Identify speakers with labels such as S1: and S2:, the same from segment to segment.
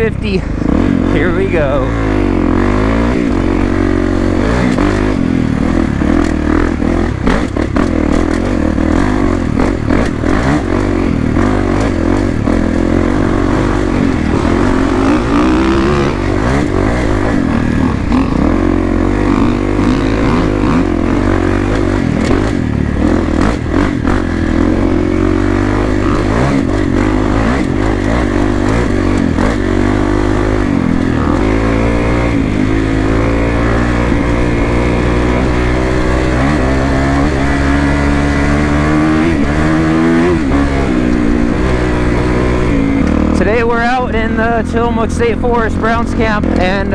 S1: 350. Here we go. Today we're out in the Tillamook State Forest Browns camp, and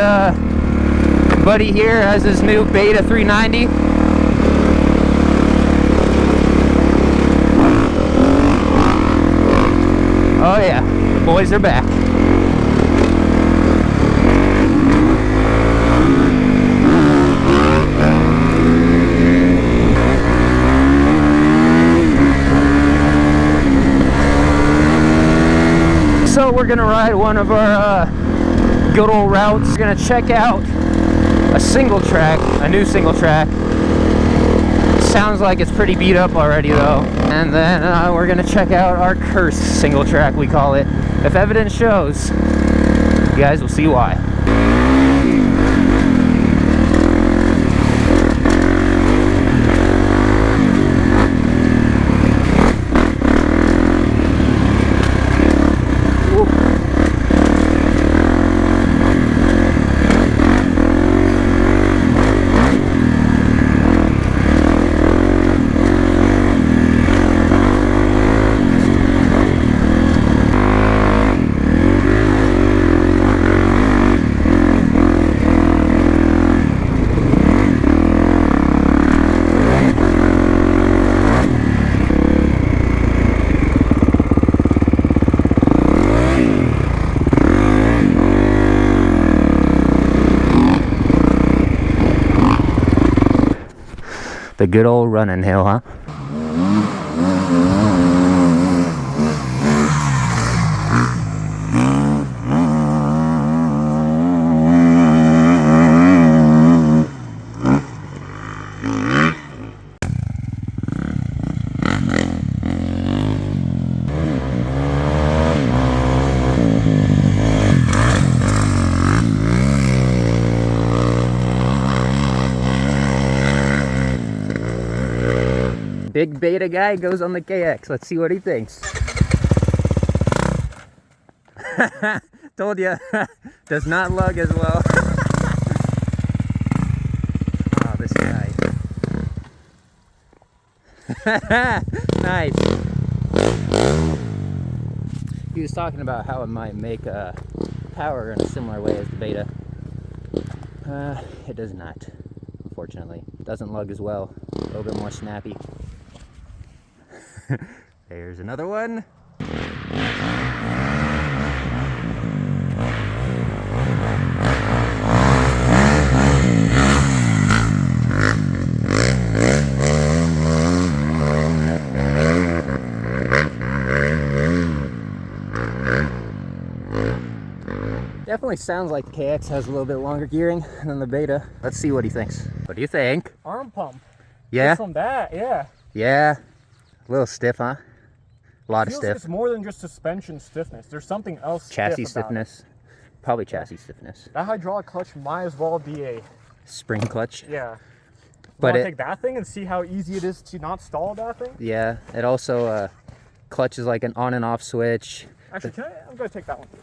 S1: buddy here has his new Beta 390. Oh yeah, the boys are back. So we're gonna ride one of our good old routes. We're gonna check out a single track, a new single track. Sounds like it's pretty beat up already though. And then we're gonna check out our cursed single track, we call it. If evidence shows, you guys will see why. The good old running hill, huh? Big Beta guy goes on the KX. Let's see what he thinks. Told ya. Does not lug as well. Oh, this guy. Nice. He was talking about how it might make power in a similar way as the Beta. It does not, unfortunately. Doesn't lug as well. A little bit more snappy. There's another one. Definitely sounds like the KX has a little bit longer gearing than the Beta. Let's see what he thinks. What do you think?
S2: Arm pump.
S1: Yeah?
S2: Just from that, yeah.
S1: Yeah. A little stiff, huh? A lot of
S2: Feels
S1: stiff.
S2: like it's more than just suspension stiffness. There's something else.
S1: Chassis
S2: stiff about
S1: stiffness. Probably chassis stiffness.
S2: That hydraulic clutch might as well be a
S1: Spring clutch.
S2: yeah.
S1: But
S2: Wanna take that thing and see how easy it is to not stall that thing?
S1: Yeah, it also clutch is like an on and off switch.
S2: Actually, I'm gonna take that one first.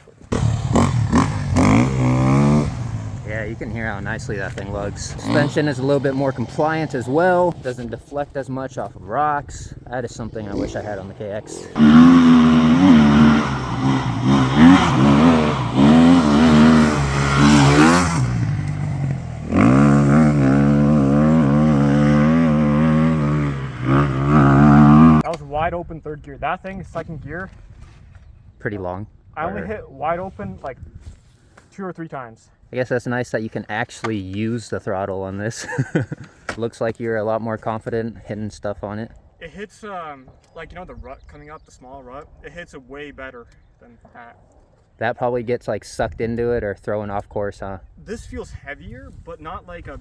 S1: Yeah, you can hear how nicely that thing lugs. Suspension is a little bit more compliant as well. Doesn't deflect as much off of rocks. That is something I wish I had on the KX.
S2: That was wide open third gear. That thing, second gear.
S1: Pretty long.
S2: I only hit wide open like 2 or 3 times.
S1: I guess that's nice that you can actually use the throttle on this. Looks like you're a lot more confident hitting stuff on it.
S2: It hits, like, you know, the rut coming up, the small rut? It hits it way better than that.
S1: That probably gets like sucked into it or thrown off course, huh?
S2: This feels heavier, but not like a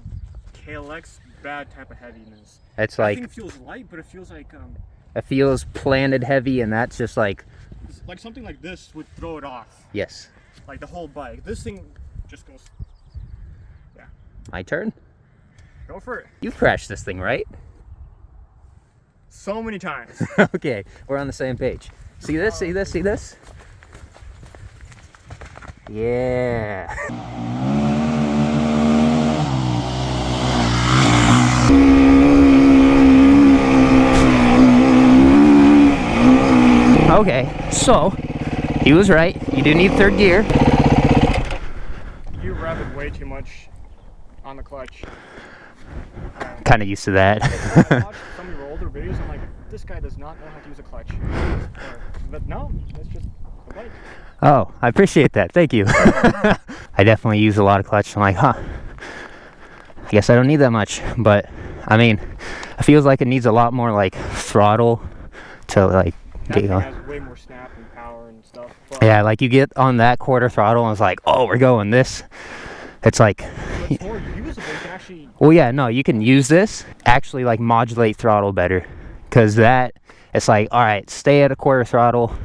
S2: KLX bad type of heaviness.
S1: It's
S2: That
S1: like
S2: thing feels light, but it feels like
S1: it feels planted heavy, and that's just like
S2: something like this would throw it off.
S1: yes.
S2: Like the whole bike. This thing just goes. Yeah.
S1: My turn.
S2: Go for it.
S1: You've crashed this thing, right?
S2: So many times.
S1: Okay, we're on the same page. See this? See this? See this? Yeah. Okay, so he was right. You do need third gear.
S2: You rev it way too much on the clutch.
S1: Kind of used to that.
S2: I watched some of your older videos. I'm like, this guy does not know how to use a clutch. But no, that's just a bike.
S1: Oh, I appreciate that. Thank you. I definitely use a lot of clutch. I'm like, huh. I guess I don't need that much. But, I mean, it feels like it needs a lot more, like, throttle to, like,
S2: That
S1: get
S2: thing
S1: going.
S2: has way more snap and power and stuff. But
S1: Yeah, like, you get on that quarter throttle and it's like, oh, we're going this. It's like,
S2: it's more usable. You can actually.
S1: well, yeah, no, you can use this, actually, like, modulate throttle better. Because that, it's like, all right, stay at a quarter throttle.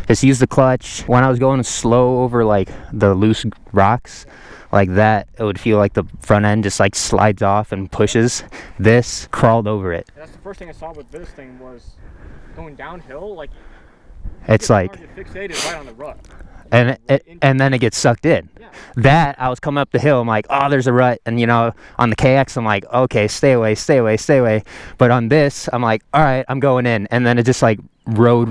S1: Just use the clutch. When I was going slow over, like, the loose rocks, like that, it would feel like the front end just, like, slides off and pushes. This crawled over it.
S2: That's the first thing I saw with this thing was going downhill. Like
S1: It's like,
S2: fixated right on the rut.
S1: and then it gets sucked in.
S2: Yeah.
S1: That, I was coming up the hill, I'm like, oh, there's a rut. And, you know, on the KX, I'm like, okay, stay away, stay away, stay away. But on this, I'm like, all right, I'm going in. And then it just, like, rode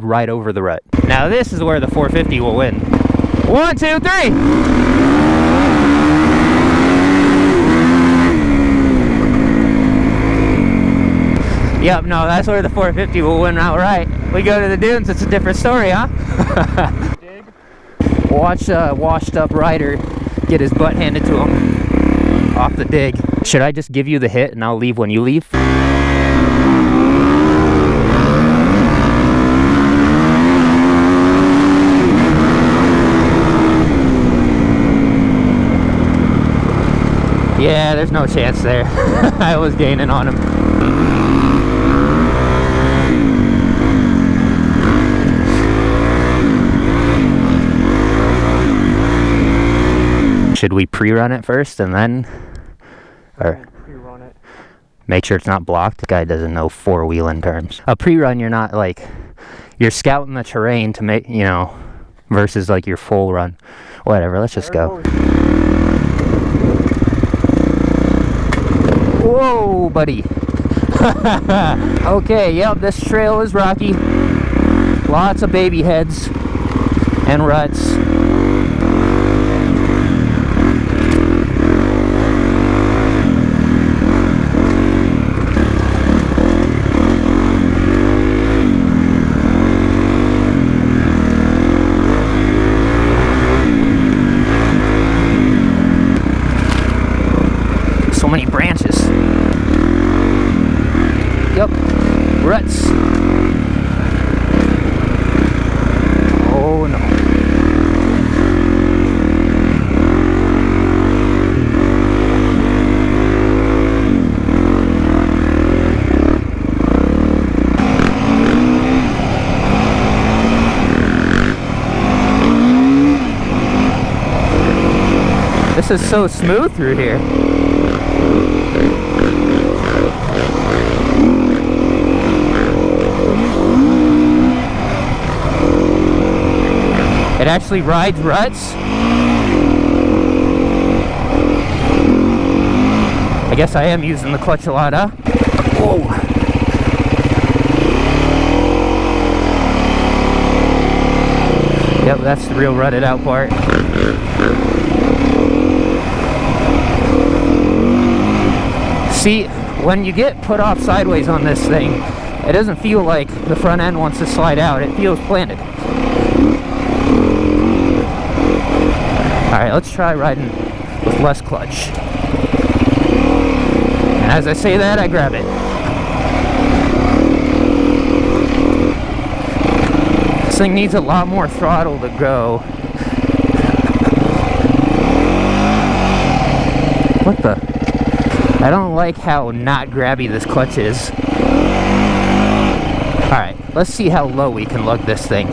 S1: right over the rut. Now, this is where the 450 will win. 1, 2, 3. Yep, no, that's where the 450 will win outright. We go to the dunes, it's a different story, huh?
S2: Dig.
S1: Watch a washed up rider get his butt handed to him off the dig. Should I just give you the hit and I'll leave when you leave? Yeah, there's no chance there. I was gaining on him. Should we pre-run it first and then, or
S2: Pre-run it.
S1: make sure it's not blocked? The guy doesn't know four-wheeling terms. A pre-run, you're not like, you're scouting the terrain to make, you know, versus like your full run. Whatever, let's just go. Whoa, buddy. Okay, yep, this trail is rocky. Lots of baby heads and ruts. So many branches. Yep, ruts. Oh no. This is so smooth through here. It actually rides ruts. I guess I am using the clutch a lot, huh? Whoa. Yep, that's the real rutted out part. See, when you get put off sideways on this thing, it doesn't feel like the front end wants to slide out. It feels planted. Alright, let's try riding with less clutch. And as I say that, I grab it. thing needs a lot more throttle to go. What the? I don't like how not grabby this clutch is. Alright, let's see how low we can lug this thing.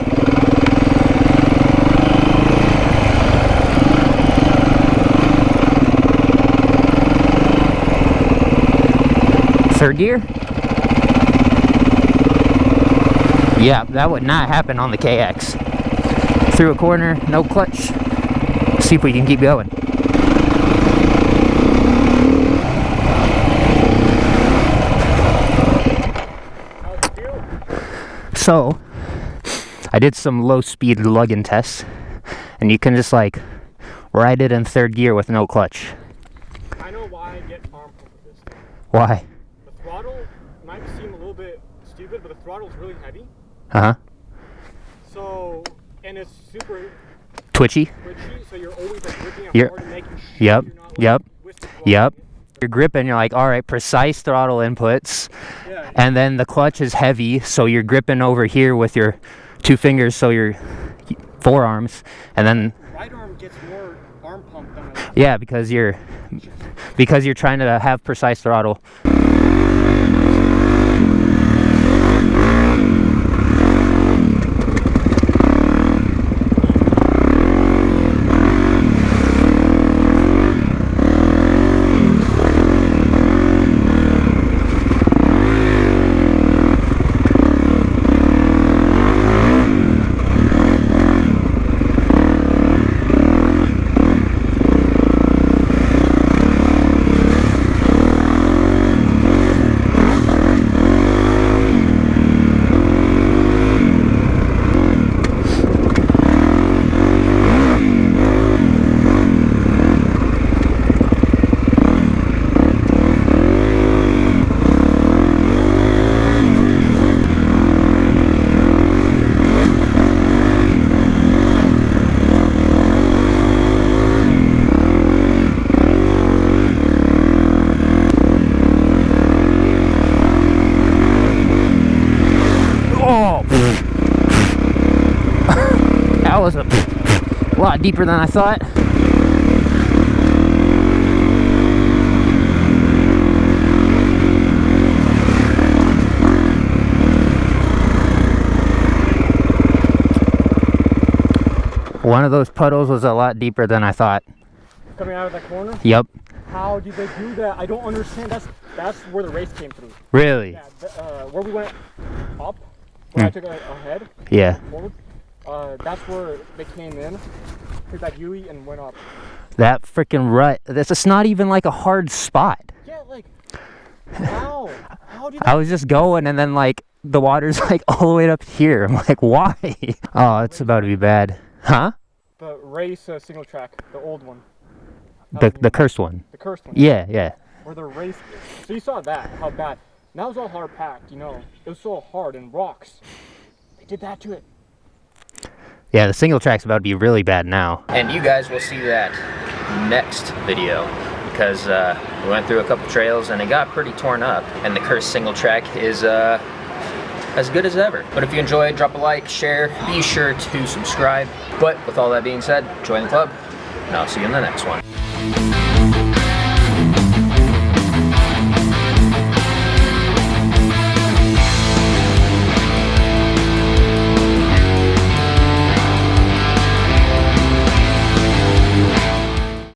S1: Third gear? Yeah, that would not happen on the KX. Through a corner, no clutch. See if we can keep going. So, I did some low speed lugging tests, and you can just like ride it in third gear with no clutch.
S2: I know why I get arm pump with this thing.
S1: Why?
S2: The throttle might seem a little bit stupid, but the throttle is really heavy.
S1: Uh-huh.
S2: So, and it's super
S1: Twitchy?
S2: so you're always like gripping it
S1: You're-
S2: hard and making sure
S1: Yep,
S2: you're not
S1: yep,
S2: twisting the
S1: yep.
S2: throttle.
S1: You're gripping, you're like, all right, precise throttle inputs,
S2: Yeah.
S1: and then the clutch is heavy, so you're gripping over here with your two fingers, so your forearms, and then
S2: Right arm gets more arm pump than the left.
S1: yeah, because you're trying to have precise throttle. That was a lot deeper than I thought. One of those puddles was a lot deeper than I thought.
S2: Coming out of that corner?
S1: Yep.
S2: How did they do that? I don't understand. That's where the race came through.
S1: Really?
S2: Yeah, where we went up, where I took a head
S1: Yeah.
S2: forward, that's where they came in, took that U-E and went up.
S1: That freaking rut. That's just not even like a hard spot.
S2: Yeah, like, how? How did
S1: I was just going and then like the water's like all the way up here. I'm like, why? Oh, it's about to be bad. Huh?
S2: the race single track, the old one?
S1: The cursed one.
S2: The cursed one.
S1: Yeah, yeah.
S2: Where the race. So you saw that, how bad. And that was all hard packed, you know. It was so hard and rocks. They did that to it.
S1: Yeah, the single track's about to be really bad now. And you guys will see that next video because we went through a couple trails and it got pretty torn up. And the cursed single track is as good as ever. But if you enjoyed, drop a like, share, be sure to subscribe. But with all that being said, join the club, and I'll see you in the next one.